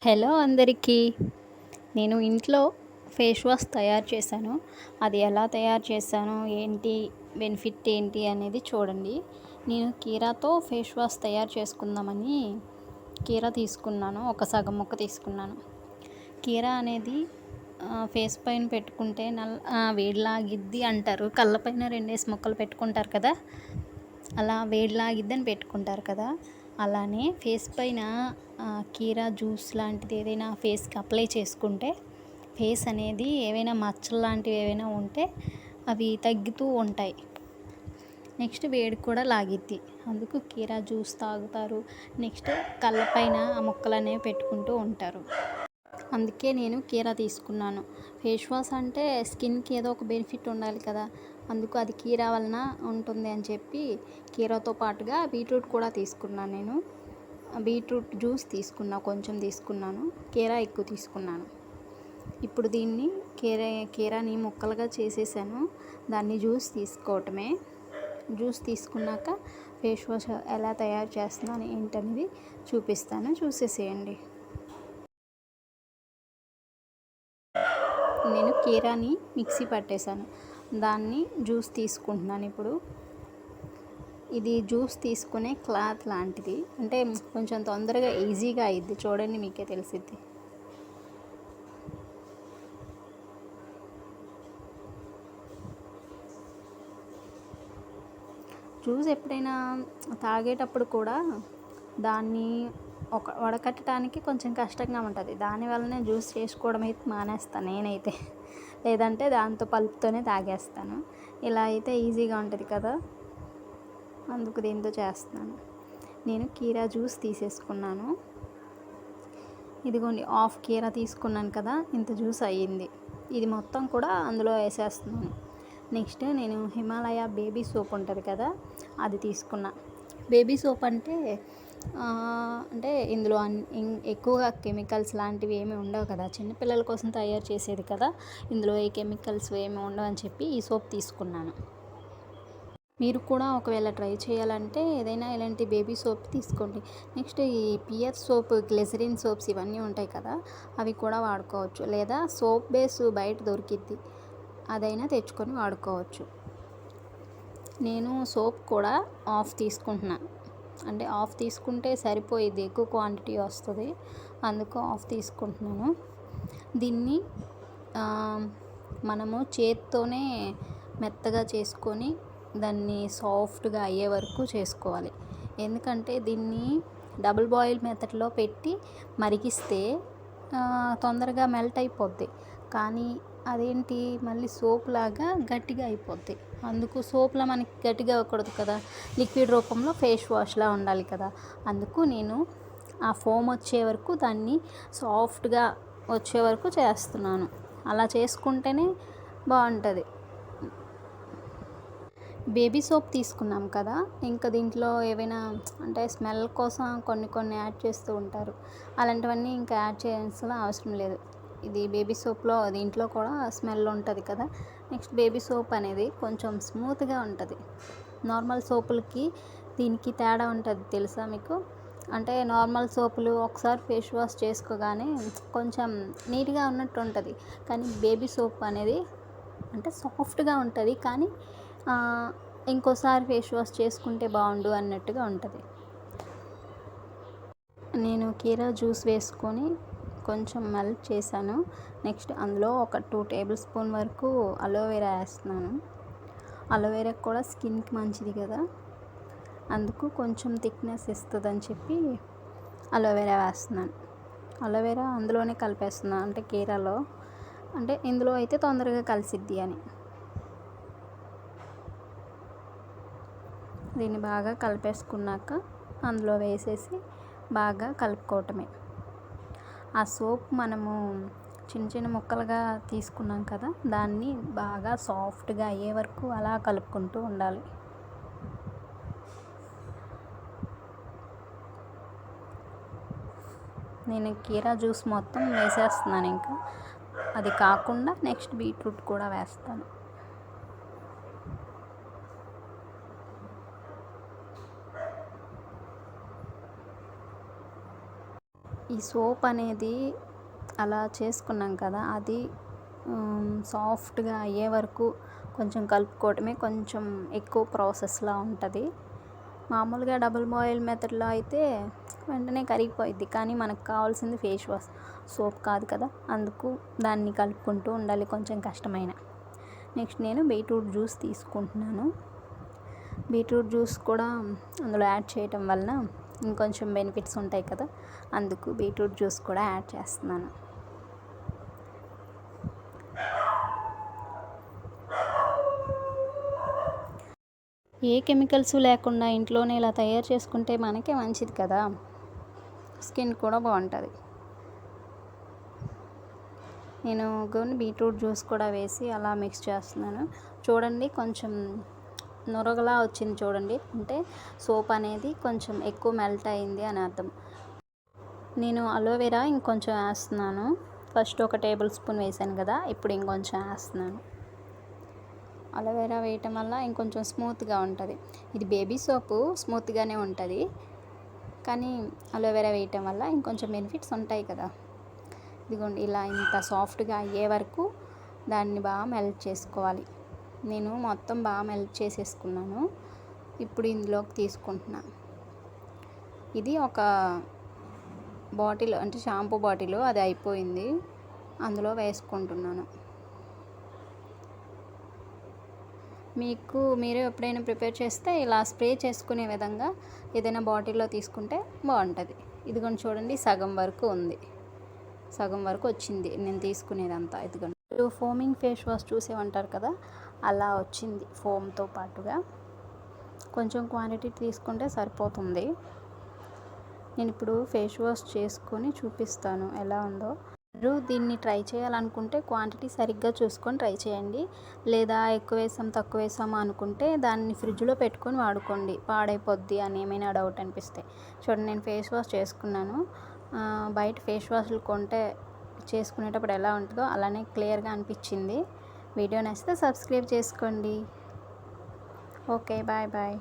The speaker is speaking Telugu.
హలో అందరికీ. నేను ఇంట్లో ఫేస్ వాష్ తయారు చేశాను. అది ఎలా తయారు చేశాను, ఏంటి బెనిఫిట్ ఏంటి అనేది చూడండి. నేను కీరాతో ఫేస్ వాష్ తయారు చేసుకుందామని కీరా తీసుకున్నాను. ఒక సగం ముక్క తీసుకున్నాను. కీరా అనేది ఫేస్ పైన పెట్టుకుంటే వేడిలాగిద్ది అంటారు. కళ్ళపైన 2 ముక్కలు పెట్టుకుంటారు కదా, అలా వేడిలాగిద్దని పెట్టుకుంటారు కదా. అలానే ఫేస్ పైన కీరా జ్యూస్ లాంటిది ఏదైనా ఫేస్కి అప్లై చేసుకుంటే ఫేస్ అనేది ఏవైనా మచ్చలు లాంటివి ఏవైనా ఉంటే అవి తగ్గుతూ ఉంటాయి. నెక్స్ట్ వేడి కూడా లాగిద్ది. అందుకు కీరా జ్యూస్ తాగుతారు. నెక్స్ట్ కళ్ళపైన ఆ ముక్కలు అనేవి పెట్టుకుంటూ ఉంటారు. అందుకే నేను కీరా తీసుకున్నాను. ఫేస్ వాష్ అంటే స్కిన్కి ఏదో ఒక బెనిఫిట్ ఉండాలి కదా, అందుకు అది కీరా వలన ఉంటుంది అని చెప్పి కీరాతో పాటుగా బీట్రూట్ కూడా తీసుకున్నాను. నేను బీట్రూట్ జ్యూస్ కొంచెం తీసుకున్నాను. కీరా ఎక్కువ తీసుకున్నాను. ఇప్పుడు దీన్ని కీరాని ముక్కలుగా చేసేసాను. దాన్ని జ్యూస్ తీసుకోవటమే. జ్యూస్ తీసుకున్నాక ఫేస్ వాష్ ఎలా తయారు చేస్తున్నాను ఏంటనేది చూపిస్తాను, చూసేసేయండి. నేను కీరాని మిక్సీ పట్టేశాను. దాన్ని జ్యూస్ తీసుకుంటున్నాను ఇప్పుడు. ఇది జ్యూస్ తీసుకునే క్లాత్ లాంటిది, అంటే కొంచెం తొందరగా ఈజీగా అయ్యిద్ది. చూడండి, మీకే తెలిసిద్ది. జ్యూస్ ఎప్పుడైనా తాగేటప్పుడు కూడా దాన్ని వడకట్టడానికి కొంచెం కష్టంగా ఉంటుంది. దానివల్లనే జ్యూస్ చేసుకోవడం అయితే మానేస్తాను నేనైతే. లేదంటే దాంతో పలుపుతోనే తాగేస్తాను. ఇలా అయితే ఈజీగా ఉంటుంది కదా, అందుకు దీంతో చేస్తున్నాను. నేను కీరా జ్యూస్ తీసేసుకున్నాను. ఇదిగోండి, హాఫ్ కీరా తీసుకున్నాను కదా, ఇంత జ్యూస్ అయ్యింది. ఇది మొత్తం కూడా అందులో వేసేస్తున్నాను. నెక్స్ట్ నేను హిమాలయ బేబీ సోప్ ఉంటుంది కదా, అది తీసుకున్నా. బేబీ సోప్ అంటే ఇందులో ఎక్కువగా కెమికల్స్ లాంటివి ఏమీ ఉండవు కదా, చిన్నపిల్లల కోసం తయారు చేసేది కదా, ఇందులో ఏ కెమికల్స్ ఏమీ ఉండవు అని చెప్పి ఈ సోప్ తీసుకున్నాను. మీరు కూడా ఒకవేళ ట్రై చేయాలంటే ఏదైనా ఇలాంటి బేబీ సోప్ తీసుకోండి. నెక్స్ట్ ఈ పియర్ సోప్, గ్లిసరిన్ సోప్స్ ఇవన్నీ ఉంటాయి కదా, అవి కూడా వాడుకోవచ్చు. లేదా సోప్ బేస్ బయట దొరికిద్ది, అదైనా తెచ్చుకొని వాడుకోవచ్చు. నేను సోప్ కూడా హాఫ్ తీసుకుంటున్నాను. అంటే హాఫ్ తీసుకుంటే సరిపోయిద్ది, ఎక్కువ క్వాంటిటీ వస్తుంది, అందుకు హాఫ్ తీసుకుంటున్నాను. దీన్ని మనము చేత్తోనే మెత్తగా చేసుకొని దాన్ని సాఫ్ట్గా అయ్యే వరకు చేసుకోవాలి. ఎందుకంటే దీన్ని డబుల్ బాయిల్ మెథడ్లో పెట్టి మరిగిస్తే తొందరగా మెల్ట్ అయిపోద్ది. కానీ అదేంటి, మళ్ళీ సోప్ లాగా గట్టిగా అయిపోద్ది. అందుకు సోప్లా మనకి గట్టిగా అవ్వకూడదు కదా, లిక్విడ్ రూపంలో ఫేస్ వాష్లా ఉండాలి కదా. అందుకు నేను ఆ ఫోమ్ వచ్చే వరకు, దాన్ని సాఫ్ట్గా వచ్చే వరకు చేస్తున్నాను. అలా చేసుకుంటేనే బాగుంటుంది. బేబీ సోప్ తీసుకున్నాం కదా, ఇంకా దీంట్లో ఏవైనా అంటే స్మెల్ కోసం కొన్ని యాడ్ చేస్తూ ఉంటారు. అలాంటివన్నీ ఇంకా యాడ్ చేయాల్సిన అవసరం లేదు. ఇది బేబీ సోప్లో దీంట్లో కూడా స్మెల్ ఉంటుంది కదా. నెక్స్ట్ బేబీ సోప్ అనేది కొంచెం స్మూత్గా ఉంటుంది. నార్మల్ సోపులకి దీనికి తేడా ఉంటుంది, తెలుసా మీకు? అంటే నార్మల్ సోపులు ఒకసారి ఫేస్ వాష్ చేసుకోగానే కొంచెం నీట్గా ఉన్నట్టు ఉంటుంది. కానీ బేబీ సోప్ అనేది అంటే సాఫ్ట్గా ఉంటుంది, కానీ ఇంకోసారి ఫేస్ వాష్ చేసుకుంటే బాగుండు అన్నట్టుగా ఉంటుంది. నేను కీరా జ్యూస్ వేసుకొని కొంచెం మెల్ట్ చేశాను. నెక్స్ట్ అందులో ఒక 2 టేబుల్ స్పూన్ వరకు అలోవెరా వేస్తున్నాను. అలోవెరా కూడా స్కిన్కి మంచిది కదా, అందుకు కొంచెం థిక్నెస్ ఇస్తుందని చెప్పి అలోవెరా వేస్తున్నాను. అలోవెరా అందులోనే కలిపేస్తున్నాను, అంటే కీరాలో, అంటే ఇందులో అయితే తొందరగా కలిసిద్ది అని. దీన్ని బాగా కలిపేసుకున్నాక అందులో వేసేసి బాగా కలుపుకోవటమే. ఆ సోప్ మనము చిన్న ముక్కలుగా తీసుకున్నాం కదా, దాన్ని బాగా సాఫ్ట్గా అయ్యే వరకు అలా కలుపుకుంటూ ఉండాలి. నేను కీరా జ్యూస్ మొత్తం వేసేస్తున్నాను. ఇంకా అది కాకుండా నెక్స్ట్ బీట్రూట్ కూడా వేస్తాను. ఈ సోప్ అనేది అలా చేసుకున్నాం కదా, అది సాఫ్ట్గా అయ్యే వరకు కొంచెం కలుపుకోవటమే కొంచెం ఎక్కువ ప్రాసెస్లా ఉంటుంది. మామూలుగా డబుల్ బాయిల్ మెథడ్లో అయితే వెంటనే కరిగిపోయిద్ది, కానీ మనకు కావాల్సింది ఫేస్ వాష్, సోప్ కాదు కదా, అందుకు దాన్ని కలుపుకుంటూ ఉండాలి, కొంచెం కష్టమైన. నెక్స్ట్ నేను బీట్రూట్ జ్యూస్ తీసుకుంటున్నాను. బీట్రూట్ జ్యూస్ కూడా అందులో యాడ్ చేయటం వలన ఇంకొంచెం బెనిఫిట్స్ ఉంటాయి కదా, అందుకు బీట్రూట్ జ్యూస్ కూడా యాడ్ చేస్తున్నాను. ఏ కెమికల్స్ లేకుండా ఇంట్లోనే ఇలా తయారు చేసుకుంటే మనకే మంచిది కదా, స్కిన్ కూడా బాగుంటుంది. నేను కొన్ని బీట్రూట్ జ్యూస్ కూడా వేసి అలా మిక్స్ చేస్తున్నాను. చూడండి కొంచెం నొరగలా వచ్చింది చూడండి, అంటే సోప్ అనేది కొంచెం ఎక్కువ మెల్ట్ అయింది అని అర్థం. నేను అలోవెరా ఇంకొంచెం వేస్తున్నాను. ఫస్ట్ ఒక టేబుల్ స్పూన్ వేసాను కదా, ఇప్పుడు ఇంకొంచెం వేస్తున్నాను. అలోవెరా వేయటం వల్ల ఇంకొంచెం స్మూత్గా ఉంటుంది. ఇది బేబీ సోపు, స్మూత్గానే ఉంటుంది, కానీ అలోవెరా వేయటం వల్ల ఇంకొంచెం బెనిఫిట్స్ ఉంటాయి కదా. ఇదిగోండి, ఇలా ఇంత సాఫ్ట్గా అయ్యే వరకు దాన్ని బాగా మెల్ట్ చేసుకోవాలి. నేను మొత్తం బాగా మెల్ట్ చేసేసుకున్నాను. ఇప్పుడు ఇందులోకి తీసుకుంటున్నాను. ఇది ఒక బాటిల్, అంటే షాంపూ బాటిల్, అది అయిపోయింది, అందులో వేసుకుంటున్నాను. మీరు ఎప్పుడైనా ప్రిపేర్ చేస్తే ఇలా స్ప్రే చేసుకునే విధంగా ఏదైనా బాటిల్లో తీసుకుంటే బాగుంటుంది. ఇదిగోండి చూడండి, సగం వరకు ఉంది, సగం వరకు వచ్చింది నేను తీసుకునేదంతా. ఇదిగోండి, ఫోమింగ్ ఫేస్ వాష్ చూసేవంటారు కదా, అలా వచ్చింది ఫోమ్తో పాటుగా. కొంచెం క్వాంటిటీ తీసుకుంటే సరిపోతుంది. నేను ఇప్పుడు ఫేస్ వాష్ చేసుకొని చూపిస్తాను ఎలా ఉందో. మీరు దీన్ని ట్రై చేయాలనుకుంటే క్వాంటిటీ సరిగ్గా చూసుకొని ట్రై చేయండి, లేదా ఎక్కువ వేసాం తక్కువ వేసాము అనుకుంటే దాన్ని ఫ్రిడ్జ్లో పెట్టుకొని వాడుకోండి, పాడైపోద్ది అని ఏమైనా డౌట్ అనిపిస్తే. చూడండి, నేను ఫేస్ వాష్ చేసుకున్నాను. బయట ఫేస్ వాష్లు కొంటే చేసుకునేటప్పుడు ఎలా ఉంటుందో అలానే క్లియర్గా అనిపించింది. వీడియో నచ్చితే సబ్స్క్రైబ్ చేసుకోండి. Okay, bye bye.